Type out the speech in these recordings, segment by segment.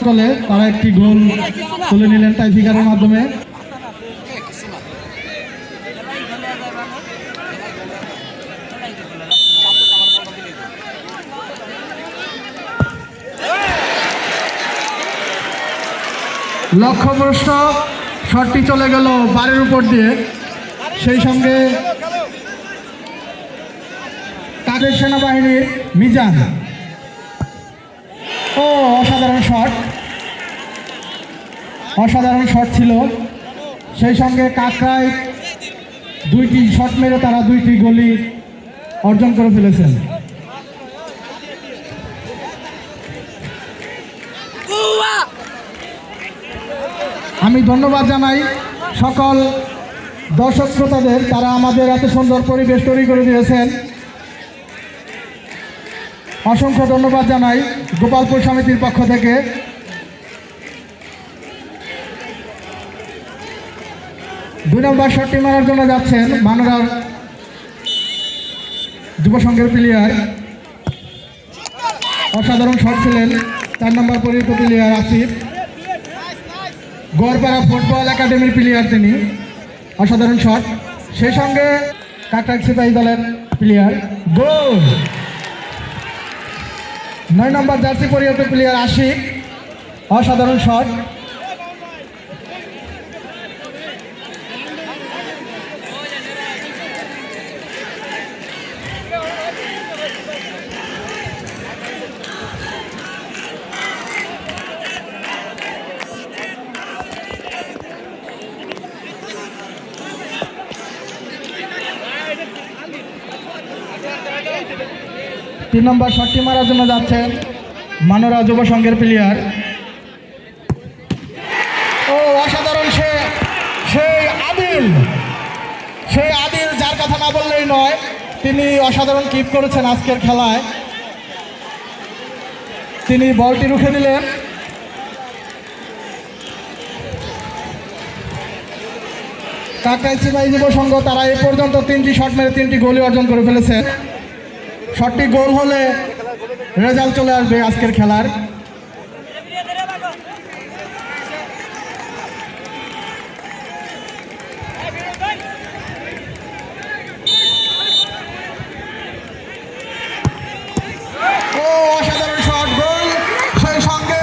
করলে তারা একটি গোল তুলে নিলেন টাইফিকারের মাধ্যমে। লক্ষ্যভ্রষ্ট শটটি চলে গেল বারের উপর দিয়ে, সেই সঙ্গে কাদের সেনাবাহিনীর মিজান। ও অসাধারণ শট, অসাধারণ শট ছিল। সেই সঙ্গে কাকরায় দুইটি শট মেরে তারা দুইটি গোলই অর্জন করে ফেলেছেন। আমি ধন্যবাদ জানাই সকল দর্শক শ্রোতাদের, তারা আমাদের এত সুন্দর পরিবেশ তৈরি করে দিয়েছেন। অসংখ্য ধন্যবাদ জানাই গোপালপুর সমিতির পক্ষ থেকে। দুই নম্বর শটটি মারার জন্য যাচ্ছেন মানোরার যুব সংঘের প্লেয়ার। অসাধারণ শট ছিলেন 4 নম্বর পরিচিত প্লেয়ার আসিফ, গড়পাড়া ফুটবল একাডেমির প্লেয়ার তিনি। অসাধারণ শট। সেই সঙ্গে কাকরাইল সিপাহী দলের প্লেয়ার গোল। 9 নম্বর জার্সি পরিহিত প্লেয়ার আশিক, অসাধারণ শট। তিন নম্বর শটটি মারার জন্য যাচ্ছেন মানোরা যুব সংঘের প্লেয়ার। ও অসাধারণ, সেই আদিল যার কথা না বললেই নয়, তিনি অসাধারণ কিপ করেছেন আজকের খেলায়। তিনি বলটি রুখে দিলেন। কাকরাইল সিপাহী যুব সংঘ তারা এ পর্যন্ত 3টি শট মেরে 3টি গোলই অর্জন করে ফেলেছে। শটটি গোল হলে রেজাল্ট চলে আসবে আজকের খেলার। ও অসাধারণ শট, গোল। সেই সঙ্গে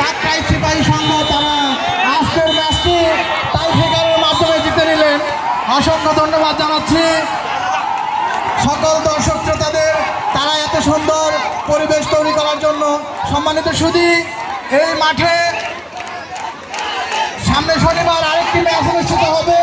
কাকরাইল সিপাহী সংঘ তারা আজকের ম্যাচটি টাইব্রেকারের মাধ্যমে জিতে নিলেন। অসংখ্য ধন্যবাদ জানাচ্ছি সকল দর্শক শ্রোতাদের, তারা এত সুন্দর পরিবেশ তৈরি করার জন্য। সম্মানিত সুধী, এই মাঠে সামনে শনিবার আরেকটি ম্যাচ অনুষ্ঠিত হবে।